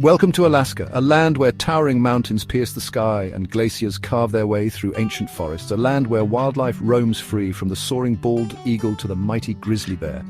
Welcome to Alaska, a land where towering mountains pierce the sky and glaciers carve their way through ancient forests, a land where wildlife roams free from the soaring bald eagle to the mighty grizzly bear.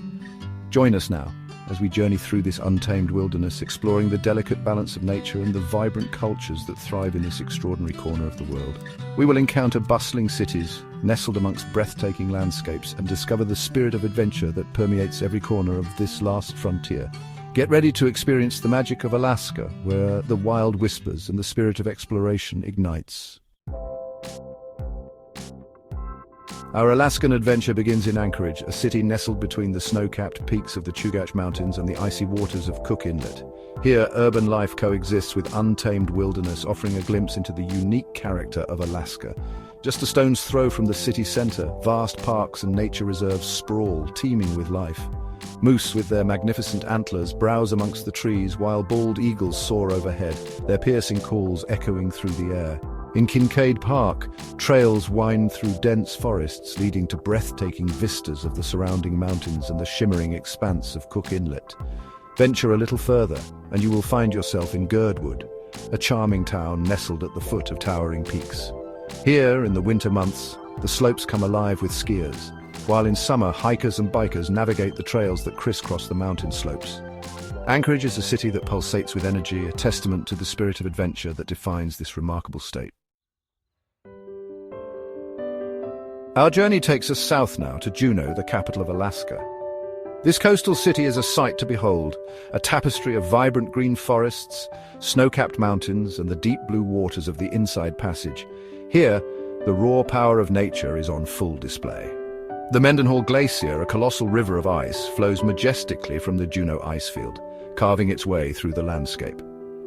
Join us now as we journey through this untamed wilderness, exploring the delicate balance of nature and the vibrant cultures that thrive in this extraordinary corner of the world. We will encounter bustling cities, nestled amongst breathtaking landscapes, and discover the spirit of adventure that permeates every corner of this last frontier. Get ready to experience the magic of Alaska, where the wild whispers and the spirit of exploration ignites. Our Alaskan adventure begins in Anchorage, a city nestled between the snow-capped peaks of the Chugach Mountains and the icy waters of Cook Inlet. Here, urban life coexists with untamed wilderness, offering a glimpse into the unique character of Alaska. Just a stone's throw from the city center, vast parks and nature reserves sprawl, teeming with life. Moose with their magnificent antlers browse amongst the trees while bald eagles soar overhead, their piercing calls echoing through the air. In Kincaid Park, trails wind through dense forests, leading to breathtaking vistas of the surrounding mountains and the shimmering expanse of Cook Inlet. Venture a little further, and you will find yourself in Girdwood, a charming town nestled at the foot of towering peaks. Here, in the winter months, the slopes come alive with skiers, while in summer, hikers and bikers navigate the trails that crisscross the mountain slopes. Anchorage is a city that pulsates with energy, a testament to the spirit of adventure that defines this remarkable state. Our journey takes us south now to Juneau, the capital of Alaska. This coastal city is a sight to behold, a tapestry of vibrant green forests, snow-capped mountains, and the deep blue waters of the Inside Passage. Here, the raw power of nature is on full display. The Mendenhall Glacier, a colossal river of ice, flows majestically from the Juneau icefield, carving its way through the landscape.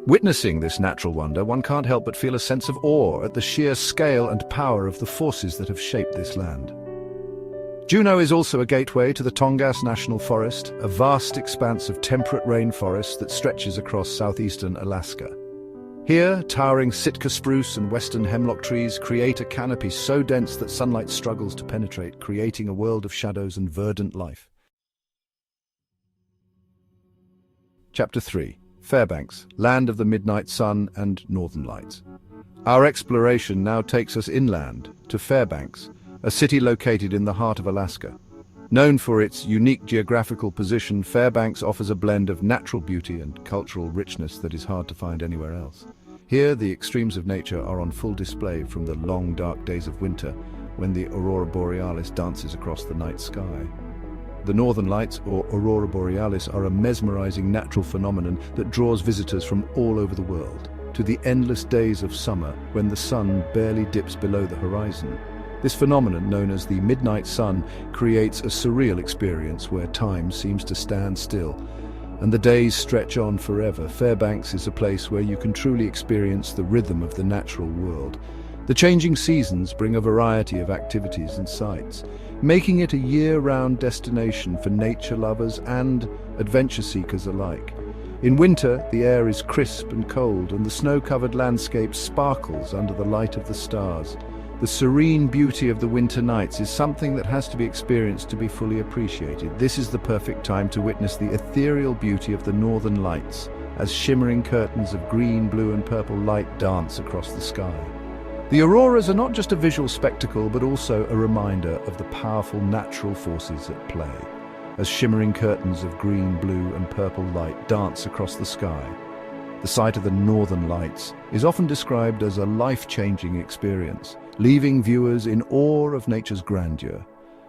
Witnessing this natural wonder, one can't help but feel a sense of awe at the sheer scale and power of the forces that have shaped this land. Juneau is also a gateway to the Tongass National Forest, a vast expanse of temperate rainforest that stretches across southeastern Alaska. Here, towering Sitka spruce and western hemlock trees create a canopy so dense that sunlight struggles to penetrate, creating a world of shadows and verdant life. Chapter 3. Fairbanks, Land of the Midnight Sun and Northern Lights. Our exploration now takes us inland to Fairbanks, a city located in the heart of Alaska. Known for its unique geographical position, Fairbanks offers a blend of natural beauty and cultural richness that is hard to find anywhere else. Here, the extremes of nature are on full display, from the long, dark days of winter, when the aurora borealis dances across the night sky. The Northern Lights, or aurora borealis, are a mesmerizing natural phenomenon that draws visitors from all over the world, to the endless days of summer when the sun barely dips below the horizon. This phenomenon, known as the midnight sun, creates a surreal experience where time seems to stand still, and the days stretch on forever. Fairbanks is a place where you can truly experience the rhythm of the natural world. The changing seasons bring a variety of activities and sights, making it a year-round destination for nature lovers and adventure seekers alike. In winter, the air is crisp and cold, and the snow-covered landscape sparkles under the light of the stars. The serene beauty of the winter nights is something that has to be experienced to be fully appreciated. This is the perfect time to witness the ethereal beauty of the Northern Lights, as shimmering curtains of green, blue, and purple light dance across the sky. The auroras are not just a visual spectacle, but also a reminder of the powerful natural forces at play, as shimmering curtains of green, blue, and purple light dance across the sky. The sight of the Northern Lights is often described as a life-changing experience, leaving viewers in awe of nature's grandeur.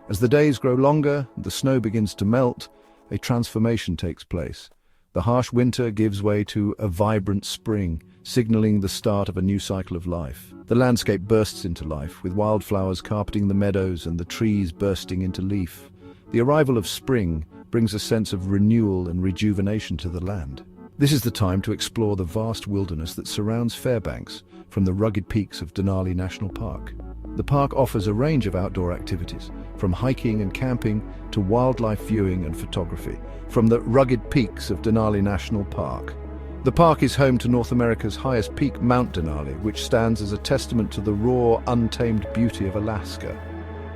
As the days grow longer and the snow begins to melt, a transformation takes place. The harsh winter gives way to a vibrant spring, signaling the start of a new cycle of life. The landscape bursts into life, with wildflowers carpeting the meadows and the trees bursting into leaf. The arrival of spring brings a sense of renewal and rejuvenation to the land. This is the time to explore the vast wilderness that surrounds Fairbanks, from the rugged peaks of Denali National Park. The park offers a range of outdoor activities, from hiking and camping to wildlife viewing and photography. From the rugged peaks of Denali National Park, the park is home to North America's highest peak, Mount Denali, which stands as a testament to the raw, untamed beauty of Alaska,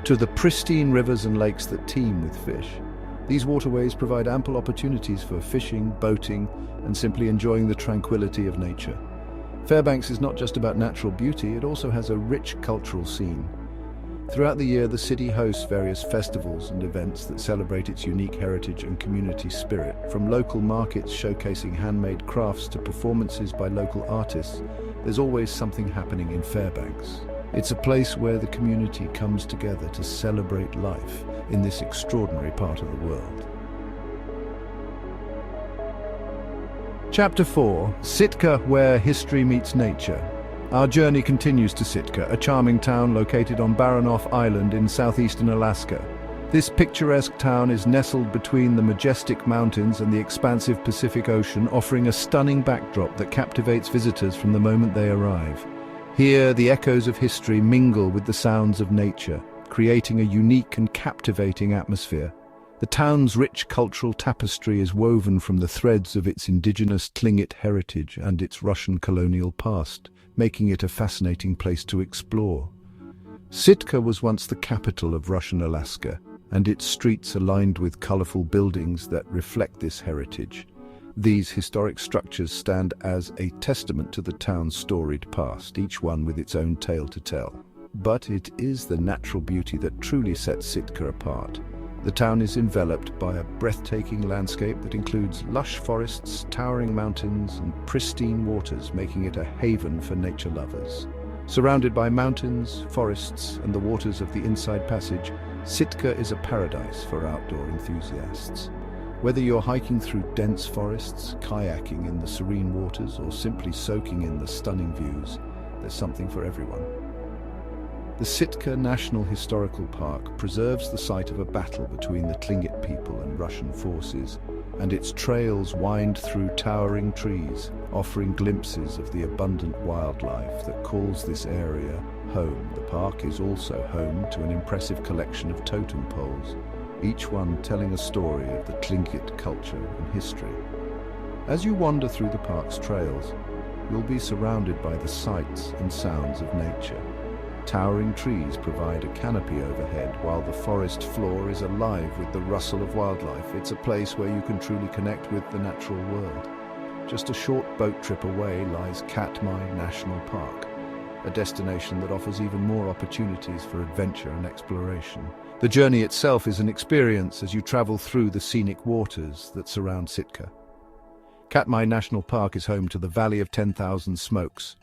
to the pristine rivers and lakes that teem with fish. These waterways provide ample opportunities for fishing, boating, and simply enjoying the tranquility of nature. Fairbanks is not just about natural beauty, it also has a rich cultural scene. Throughout the year, the city hosts various festivals and events that celebrate its unique heritage and community spirit. From local markets showcasing handmade crafts to performances by local artists, there's always something happening in Fairbanks. It's a place where the community comes together to celebrate life in this extraordinary part of the world. Chapter 4. Sitka, where history meets nature. Our journey continues to Sitka, a charming town located on Baranof Island in southeastern Alaska. This picturesque town is nestled between the majestic mountains and the expansive Pacific Ocean, offering a stunning backdrop that captivates visitors from the moment they arrive. Here, the echoes of history mingle with the sounds of nature, creating a unique and captivating atmosphere. The town's rich cultural tapestry is woven from the threads of its indigenous Tlingit heritage and its Russian colonial past, making it a fascinating place to explore. Sitka was once the capital of Russian Alaska, and its streets are lined with colorful buildings that reflect this heritage. These historic structures stand as a testament to the town's storied past, each one with its own tale to tell. But it is the natural beauty that truly sets Sitka apart. The town is enveloped by a breathtaking landscape that includes lush forests, towering mountains, and pristine waters, making it a haven for nature lovers. Surrounded by mountains, forests, and the waters of the Inside Passage, Sitka is a paradise for outdoor enthusiasts. Whether you're hiking through dense forests, kayaking in the serene waters, or simply soaking in the stunning views, there's something for everyone. The Sitka National Historical Park preserves the site of a battle between the Tlingit people and Russian forces, and its trails wind through towering trees, offering glimpses of the abundant wildlife that calls this area home. The park is also home to an impressive collection of totem poles, each one telling a story of the Tlingit culture and history. As you wander through the park's trails, you'll be surrounded by the sights and sounds of nature. Towering trees provide a canopy overhead, while the forest floor is alive with the rustle of wildlife. It's a place where you can truly connect with the natural world. Just a short boat trip away lies Katmai National Park, a destination that offers even more opportunities for adventure and exploration. The journey itself is an experience as you travel through the scenic waters that surround Sitka. Katmai National Park is home to the Valley of 10,000 Smokes,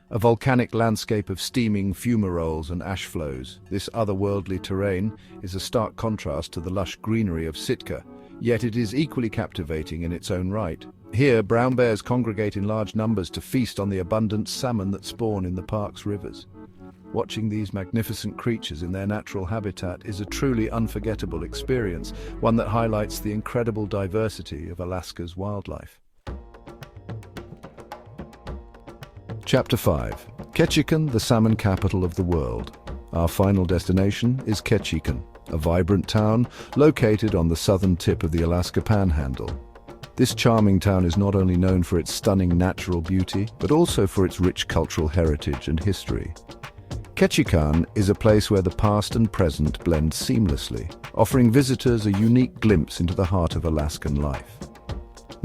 a volcanic landscape of steaming fumaroles and ash flows. This otherworldly terrain is a stark contrast to the lush greenery of Sitka, yet it is equally captivating in its own right. Here, brown bears congregate in large numbers to feast on the abundant salmon that spawn in the park's rivers. Watching these magnificent creatures in their natural habitat is a truly unforgettable experience, one that highlights the incredible diversity of Alaska's wildlife. Chapter 5. Ketchikan, the salmon capital of the world. Our final destination is Ketchikan, a vibrant town located on the southern tip of the Alaska Panhandle. This charming town is not only known for its stunning natural beauty, but also for its rich cultural heritage and history. Ketchikan is a place where the past and present blend seamlessly, offering visitors a unique glimpse into the heart of Alaskan life.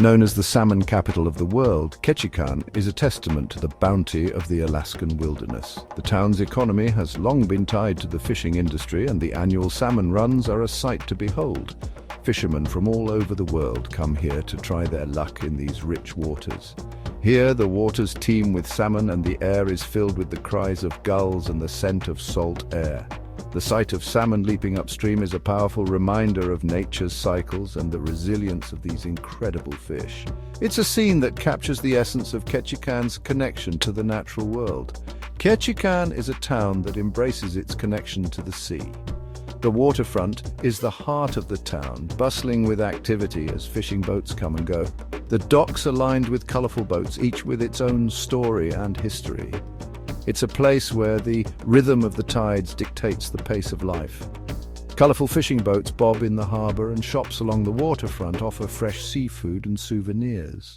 Known as the salmon capital of the world, Ketchikan is a testament to the bounty of the Alaskan wilderness. The town's economy has long been tied to the fishing industry, and the annual salmon runs are a sight to behold. Fishermen from all over the world come here to try their luck in these rich waters. Here, the waters teem with salmon, and the air is filled with the cries of gulls and the scent of salt air. The sight of salmon leaping upstream is a powerful reminder of nature's cycles and the resilience of these incredible fish. It's a scene that captures the essence of Ketchikan's connection to the natural world. Ketchikan is a town that embraces its connection to the sea. The waterfront is the heart of the town, bustling with activity as fishing boats come and go. The docks are lined with colorful boats, each with its own story and history. It's a place where the rhythm of the tides dictates the pace of life. Colorful fishing boats bob in the harbor, and shops along the waterfront offer fresh seafood and souvenirs.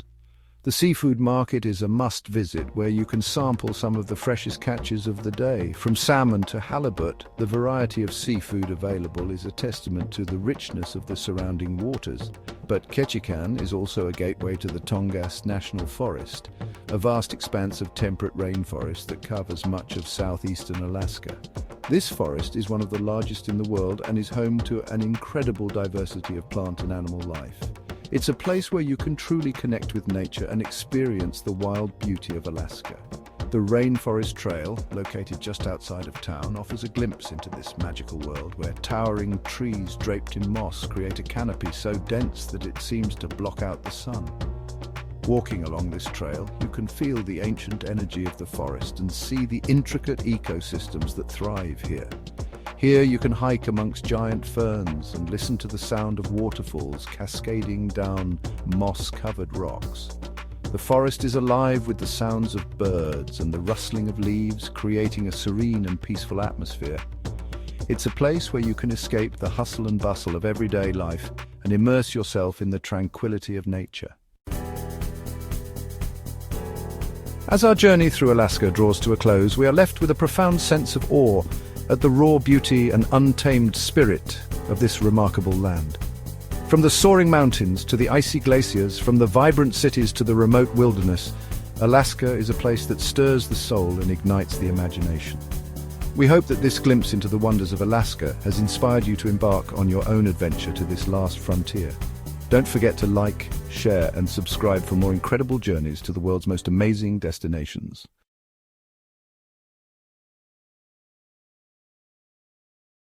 The seafood market is a must-visit where you can sample some of the freshest catches of the day. From salmon to halibut, the variety of seafood available is a testament to the richness of the surrounding waters. But Ketchikan is also a gateway to the Tongass National Forest, a vast expanse of temperate rainforest that covers much of southeastern Alaska. This forest is one of the largest in the world and is home to an incredible diversity of plant and animal life. It's a place where you can truly connect with nature and experience the wild beauty of Alaska. The Rainforest Trail, located just outside of town, offers a glimpse into this magical world where towering trees draped in moss create a canopy so dense that it seems to block out the sun. Walking along this trail, you can feel the ancient energy of the forest and see the intricate ecosystems that thrive here. Here you can hike amongst giant ferns and listen to the sound of waterfalls cascading down moss-covered rocks. The forest is alive with the sounds of birds and the rustling of leaves, creating a serene and peaceful atmosphere. It's a place where you can escape the hustle and bustle of everyday life and immerse yourself in the tranquility of nature. As our journey through Alaska draws to a close, we are left with a profound sense of awe at the raw beauty and untamed spirit of this remarkable land. From the soaring mountains to the icy glaciers, from the vibrant cities to the remote wilderness, Alaska is a place that stirs the soul and ignites the imagination. We hope that this glimpse into the wonders of Alaska has inspired you to embark on your own adventure to this last frontier. Don't forget to like, share, and subscribe for more incredible journeys to the world's most amazing destinations.